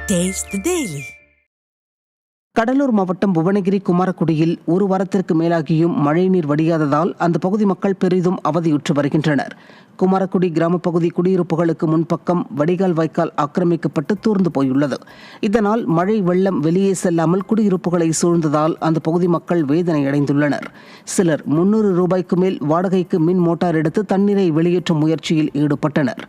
Taste the Daily. Cuddalore மாவட்டம் புவனகிரி குமாரக்குடியில் ஒரு வாரத்திற்கு மேலாகியும் மழைநீர் வடியாததால் அந்த பகுதி மக்கள் பெரிதும் அவதியுற்று வருகின்றனர். குமாரக்குடி கிராம பகுதி குடியிருப்புகளுக்கு முன்பக்கம் வடிகால் வாய்க்கால் ஆக்கிரமிக்கப்பட்டு தூர்ந்து போயுள்ளது. இதனால் மழை வெள்ளம் வெளியே செல்லாமல் குடியிருப்புகளை சூழ்ந்ததால் அந்த பகுதி மக்கள் வேதனை அடைந்துள்ளனர். சிலர் 300 ரூபாய்க்கு மேல் வாடகைக்கு மின் மோட்டார் எடுத்து தண்ணீரை வெளியேற்றும் முயற்சியில் ஈடுபட்டனர்.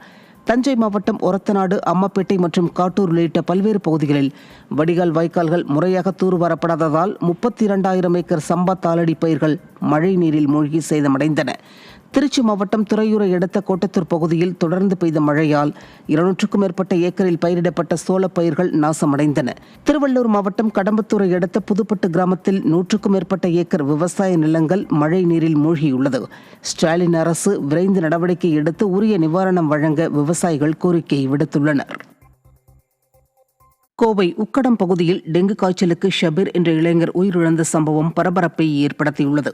தஞ்சை மாவட்டம் ஒரத்தநாடு, அம்மாப்பேட்டை மற்றும் காட்டூர் உள்ளிட்ட பல்வேறு பகுதிகளில் வடிகால் வாய்க்கால்கள் முறையாக தூர்வாரப்படாததால் 32,000 ஏக்கர் சம்பா தாளடி பயிர்கள் மழை நீரில் மூழ்கி சேதமடைந்தன. திருச்சி மாவட்டம் துறையூரை அடுத்த கோட்டத்தூர் பகுதியில் தொடர்ந்து பெய்த மழையால் 200க்கும் மேற்பட்ட ஏக்கரில் பயிரிடப்பட்ட சோளப் பயிர்கள் நாசமடைந்தன. திருவள்ளூர் மாவட்டம் கடம்பத்தூரை அடுத்த புதுப்பட்டு கிராமத்தில் 100க்கும் மேற்பட்ட ஏக்கர் விவசாய நிலங்கள் மழை நீரில் மூழ்கியுள்ளது. ஸ்டாலின் அரசு விரைந்து நடவடிக்கை எடுத்து உரிய நிவாரணம் வழங்க விவசாயிகள் கோரிக்கை விடுத்துள்ளனர். கோவை உக்கடம் பகுதியில் டெங்கு காய்ச்சலுக்கு ஷபீர் என்ற இளைஞர் உயிரிழந்த சம்பவம் பரபரப்பை ஏற்படுத்தியுள்ளது.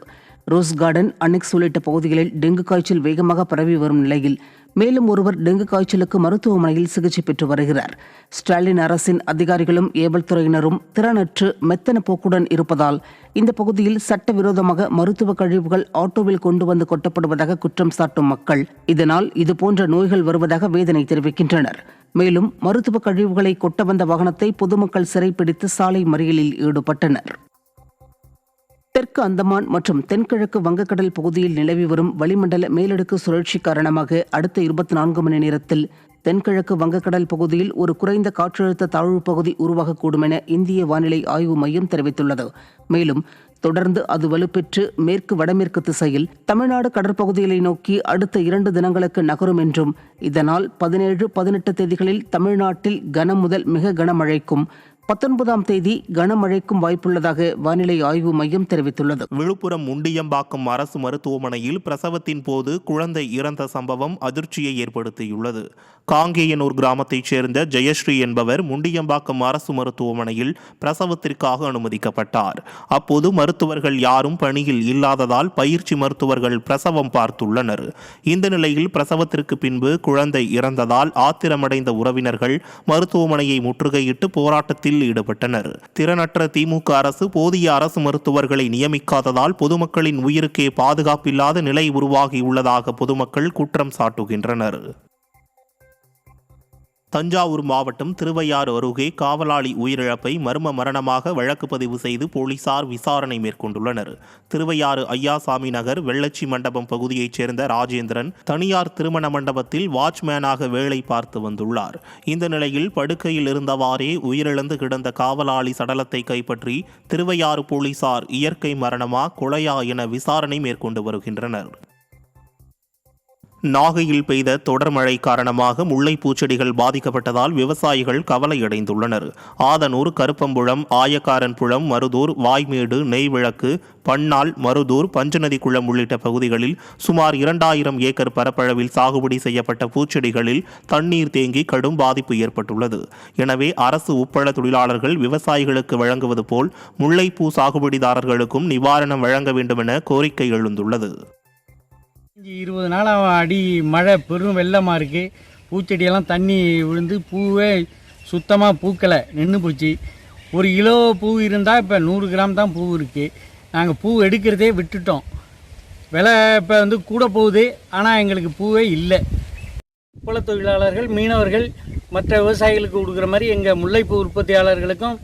ரோஸ் கார்டன், அனெக்ஸ் உள்ளிட்ட பகுதிகளில் டெங்கு காய்ச்சல் வேகமாக பரவி வரும் நிலையில் மேலும் ஒருவர் டெங்கு காய்ச்சலுக்கு மருத்துவமனையில் சிகிச்சை பெற்று வருகிறார். ஸ்டாலின் அரசின் அதிகாரிகளும் ஏவல் துறையினரும் திறனற்று மெத்தன போக்குடன் இருப்பதால் இந்த பகுதியில் சட்டவிரோதமாக மருத்துவ கழிவுகள் ஆட்டோவில் கொண்டு வந்து கொட்டப்படுவதாக குற்றம் சாட்டும் மக்கள் இதனால் இதுபோன்ற நோய்கள் வருவதாக வேதனை தெரிவிக்கின்றனர். மேலும் மருத்துவ கழிவுகளை கொட்ட வந்த வாகனத்தை பொதுமக்கள் சிறைப்பிடித்து சாலை மறியலில் ஈடுபட்டனர். தெற்கு அந்தமான் மற்றும் தென்கிழக்கு வங்கக்கடல் பகுதியில் நிலவி வரும் வளிமண்டல மேலடுக்கு சுழற்சி காரணமாக அடுத்த 24 மணி நேரத்தில் தென்கிழக்கு வங்கக்கடல் பகுதியில் ஒரு குறைந்த காற்றழுத்த தாழ்வு பகுதி உருவாகக்கூடும் என இந்திய வானிலை ஆய்வு மையம் தெரிவித்துள்ளது. மேலும் தொடர்ந்து அது வலுப்பெற்று மேற்கு வடமேற்கு திசையில் தமிழ்நாடு கடற்பகுதிகளை நோக்கி அடுத்த 2 தினங்களுக்கு நகரும் என்றும் இதனால் 17, 18 தேதிகளில் தமிழ்நாட்டில் கன முதல் மிக கனமழைக்கும் 19ஆம் தேதி கனமழைக்கும் வாய்ப்புள்ளதாக வானிலை ஆய்வு மையம் தெரிவித்துள்ளது. விழுப்புரம் முண்டியம்பாக்கம் அரசு மருத்துவமனையில் பிரசவத்தின் போது குழந்தை இறந்த சம்பவம் அதிர்ச்சியை ஏற்படுத்தியுள்ளது. காங்கேயனூர் கிராமத்தைச் சேர்ந்த ஜெயஸ்ரீ என்பவர் முண்டியம்பாக்கம் அரசு மருத்துவமனையில் பிரசவத்திற்காக அனுமதிக்கப்பட்டார். அப்போது மருத்துவர்கள் யாரும் பணியில் இல்லாததால் பயிற்சி மருத்துவர்கள் பிரசவம் பார்த்துள்ளனர். இந்த நிலையில் பிரசவத்திற்கு பின்பு குழந்தை இறந்ததால் ஆத்திரமடைந்த உறவினர்கள் மருத்துவமனையை முற்றுகையிட்டு போராட்டத்தில் ஈடுபட்டனர். திறனற்ற திமுக அரசு போதிய அரசு மருத்துவர்களை நியமிக்காததால் பொதுமக்களின் உயிருக்கே பாதுகாப்பில்லாத நிலை உருவாகியுள்ளதாக பொதுமக்கள் குற்றம் சாட்டுகின்றனர். தஞ்சாவூர் மாவட்டம் திருவையாறு அருகே காவலாளி உயிரிழப்பை மர்ம மரணமாக வழக்கு பதிவு செய்து போலீசார் விசாரணை மேற்கொண்டுள்ளனர். திருவையாறு ஐயாசாமி நகர் வெள்ளச்சி மண்டபம் பகுதியைச் சேர்ந்த ராஜேந்திரன் தனியார் திருமண மண்டபத்தில் வாட்ச்மேனாக வேலை பார்த்து வந்துள்ளார். இந்த நிலையில் படுக்கையில் இருந்தவாறே உயிரிழந்து கிடந்த காவலாளி சடலத்தை கைப்பற்றி திருவையாறு போலீசார் இயற்கை மரணமா கொலையா என விசாரணை மேற்கொண்டு வருகின்றனர். நாகையில் பெய்த தொடர் மழை காரணமாக முல்லைப்பூச்செடிகள் பாதிக்கப்பட்டதால் விவசாயிகள் கவலையடைந்துள்ளனர். ஆதனூர், கருப்பம்புழம், ஆயக்காரன்புழம், மருதூர், வாய்மேடு, நெய்விளக்கு, பன்னாள், மருதூர், பஞ்சநதி குளம் உள்ளிட்ட பகுதிகளில் சுமார் 2000 ஏக்கர் பரப்பளவில் சாகுபடி செய்யப்பட்ட பூச்செடிகளில் தண்ணீர் தேங்கி கடும் பாதிப்பு ஏற்பட்டுள்ளது. எனவே அரசு உப்பள தொழிலாளர்கள் விவசாயிகளுக்கு வழங்குவது போல் முல்லைப்பூ சாகுபடிதாரர்களுக்கும் நிவாரணம் வழங்க வேண்டும் என கோரிக்கை எழுந்துள்ளது. 20 நாளாக அடி மழை பெரும் வெள்ளமாக இருக்குது. பூச்செடியெல்லாம் தண்ணி விழுந்து பூவே சுத்தமாக பூக்கலை, நின்று போச்சு. 1 கிலோ பூ இருந்தால் இப்போ 100 கிராம் தான் பூ இருக்குது. நாங்கள் பூ எடுக்கிறதே விட்டுட்டோம். விலை இப்போ கூட போகுது, ஆனால் எங்களுக்கு பூவே இல்லை. உப்பள தொழிலாளர்கள், மீனவர்கள், மற்ற விவசாயிகளுக்கு கொடுக்குற மாதிரி எங்கள் முல்லைப்பூ உற்பத்தியாளர்களுக்கும்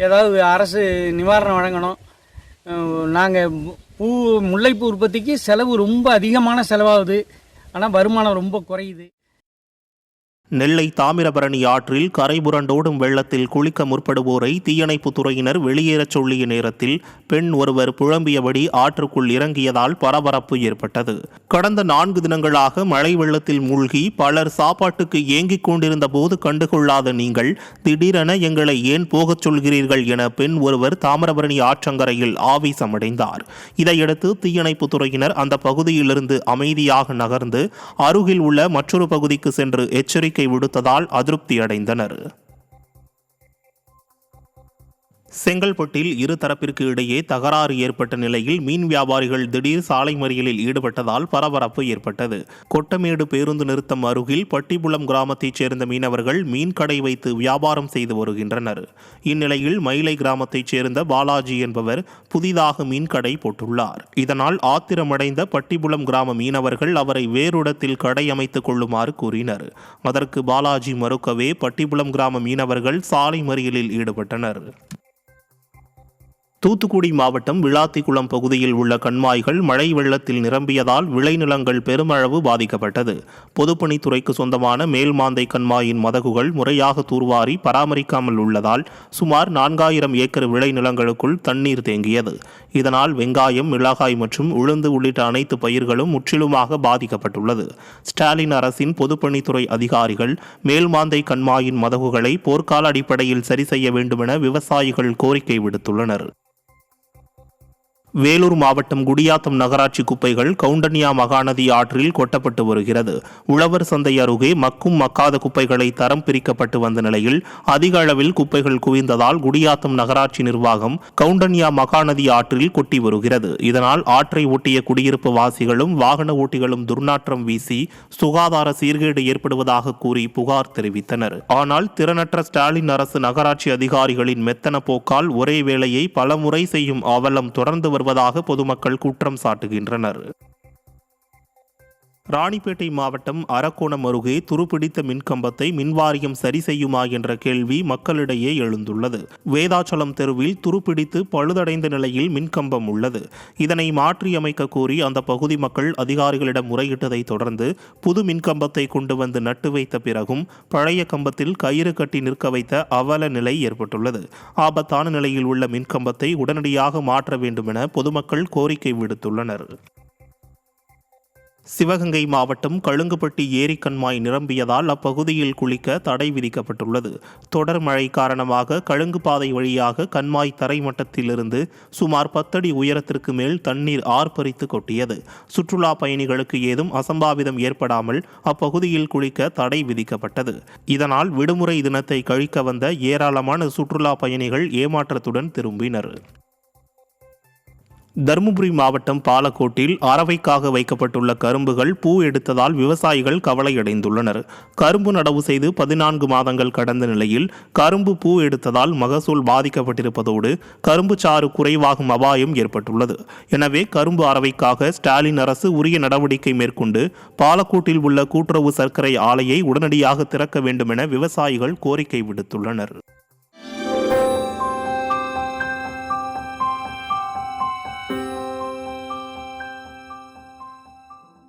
ஏதாவது அரசு நிவாரணம் வழங்கணும். நாங்கள் முல்லைப்பூ உற்பத்திக்கு செலவு ரொம்ப அதிகமான செலவாகுது, ஆனால் வருமானம் ரொம்ப குறையுது. நெல்லை தாமிரபரணி ஆற்றில் கரை புரண்டோடும் வெள்ளத்தில் குளிக்க முற்படுவோரை தீயணைப்புத் துறையினர் வெளியேறச் சொல்லிய நேரத்தில் பெண் ஒருவர் புழம்பியபடி ஆற்றுக்குள் இறங்கியதால் பரபரப்பு ஏற்பட்டது. கடந்த 4 தினங்களாக மழை வெள்ளத்தில் மூழ்கி பலர் சாப்பாட்டுக்கு ஏங்கிக் கொண்டிருந்த போது கண்டுகொள்ளாத நீங்கள் திடீரென எங்களை ஏன் போகச் சொல்கிறீர்கள் என பெண் ஒருவர் தாமிரபரணி ஆற்றங்கரையில் ஆவேசமடைந்தார். இதையடுத்து தீயணைப்புத் துறையினர் அந்த பகுதியிலிருந்து அமைதியாக நகர்ந்து அருகில் உள்ள மற்றொரு பகுதிக்கு சென்று எச்சரிக்கை விடுத்ததால் அதிருப்தி அடைந்தனர். செங்கல்பட்டில் இரு தரப்பிற்கு இடையே தகராறு ஏற்பட்ட நிலையில் மீன் வியாபாரிகள் திடீர் சாலை மறியலில் ஈடுபட்டதால் பரபரப்பு ஏற்பட்டது. கொட்டமேடு பேருந்து நிறுத்தம் அருகில் பட்டிபுலம் கிராமத்தைச் சேர்ந்த மீனவர்கள் மீன் கடை வைத்து வியாபாரம் செய்து வருகின்றனர். இந்நிலையில் மயிலை கிராமத்தைச் சேர்ந்த பாலாஜி என்பவர் புதிதாக மீன் கடை போட்டுள்ளார். இதனால் ஆத்திரமடைந்த பட்டிபுலம் கிராம மீனவர்கள் அவரை வேறிடத்தில் கடை அமைத்துக் கொள்ளுமாறு கூறினர். அதற்கு பாலாஜி மறுக்கவே பட்டிபுலம் கிராம மீனவர்கள் சாலை மறியலில் ஈடுபட்டனர். தூத்துக்குடி மாவட்டம் விளாத்திக்குளம் பகுதியில் உள்ள கண்மாய்கள் மழை வெள்ளத்தில் நிரம்பியதால் விளைநிலங்கள் பெருமளவு பாதிக்கப்பட்டது. பொதுப்பணித்துறைக்கு சொந்தமான மேல்மாந்தை கண்மாயின் மதகுகள் முறையாக தூர்வாரி பராமரிக்காமல் உள்ளதால் சுமார் 4000 ஏக்கர் விளைநிலங்களுக்குள் தண்ணீர் தேங்கியது. இதனால் வெங்காயம், மிளகாய் மற்றும் உளுந்து உள்ளிட்ட அனைத்து பயிர்களும் முற்றிலுமாக பாதிக்கப்பட்டுள்ளது. ஸ்டாலின் அரசின் பொதுப்பணித்துறை அதிகாரிகள் மேல்மாந்தை கண்மாயின் மதகுகளை போர்க்கால அடிப்படையில் சரி செய்ய வேண்டுமென விவசாயிகள் கோரிக்கை விடுத்துள்ளனர். வேலூர் மாவட்டம் குடியாத்தம் நகராட்சி குப்பைகள் கவுண்டன்யா மகாநதி ஆற்றில் கொட்டப்பட்டு வருகிறது. உழவர் சந்தை அருகே மக்கும் மக்காத குப்பைகளை தரம் பிரிக்கப்பட்டு வந்த நிலையில் அதிக அளவில் குப்பைகள் குவிந்ததால் குடியாத்தம் நகராட்சி நிர்வாகம் கவுண்டன்யா மகாநதி ஆற்றில் கொட்டி வருகிறது. இதனால் ஆற்றை ஒட்டிய குடியிருப்பு வாசிகளும் வாகன ஓட்டிகளும் துர்நாற்றம் வீசி சுகாதார சீர்கேடு ஏற்படுவதாக கூறி புகார் தெரிவித்தனர். ஆனால் திறனற்ற ஸ்டாலின் அரசு நகராட்சி அதிகாரிகளின் மெத்தன போக்கால் ஒரே வேளையை பலமுறை செய்யும் அவலம் தொடர்ந்து வருவதாக பொதுமக்கள் குற்றம் சாட்டுகின்றனர். ராணிப்பேட்டை மாவட்டம் அரக்கோணம் அருகே துருப்பிடித்த மின்கம்பத்தை மின்வாரியம் சரி செய்யுமா என்ற கேள்வி மக்களிடையே எழுந்துள்ளது. வேதாச்சலம் தெருவில் துருப்பிடித்து பழுதடைந்த நிலையில் மின்கம்பம் உள்ளது. இதனை மாற்றியமைக்க கோரி அந்த பகுதி மக்கள் அதிகாரிகளிடம் முறையிட்டதை தொடர்ந்து புது மின்கம்பத்தை கொண்டு வந்து நட்டு வைத்த பிறகும் பழைய கம்பத்தில் கயிறு கட்டி நிற்க வைத்த அவல நிலை ஏற்பட்டுள்ளது. ஆபத்தான நிலையில் உள்ள மின்கம்பத்தை உடனடியாக மாற்ற வேண்டுமென பொதுமக்கள் கோரிக்கை விடுத்துள்ளனர். சிவகங்கை மாவட்டம் கழுங்குப்பட்டி ஏரி கண்மாய் நிரம்பியதால் அப்பகுதியில் குளிக்க தடை விதிக்கப்பட்டுள்ளது. தொடர் மழை காரணமாக கழுங்கு பாதை வழியாக கண்மாய் தரைமட்டத்திலிருந்து சுமார் 10 அடி உயரத்திற்கு மேல் தண்ணீர் ஆர்ப்பரித்து கொட்டியது. சுற்றுலா பயணிகளுக்கு ஏதும் அசம்பாவிதம் ஏற்படாமல் அப்பகுதியில் குளிக்க தடை விதிக்கப்பட்டது. இதனால் விடுமுறை தினத்தை கழிக்க வந்த ஏராளமான சுற்றுலா பயணிகள் ஏமாற்றத்துடன் திரும்பினர். தருமபுரி மாவட்டம் பாலக்கோட்டில் அரவைக்காக வைக்கப்பட்டுள்ள கரும்புகள் பூ எடுத்ததால் விவசாயிகள் கவலையடைந்துள்ளனர். கரும்பு நடவு செய்து 14 மாதங்கள் கடந்த நிலையில் கரும்பு பூ எடுத்ததால் மகசூல் பாதிக்கப்பட்டிருப்பதோடு கரும்பு சாறு குறைவாகும் அபாயம் ஏற்பட்டுள்ளது. எனவே கரும்பு அரவைக்காக ஸ்டாலின் அரசு உரிய நடவடிக்கை மேற்கொண்டு பாலக்கோட்டில் உள்ள கூட்டுறவு சர்க்கரை ஆலையை உடனடியாக திறக்க வேண்டும் என விவசாயிகள் கோரிக்கை விடுத்துள்ளனர்.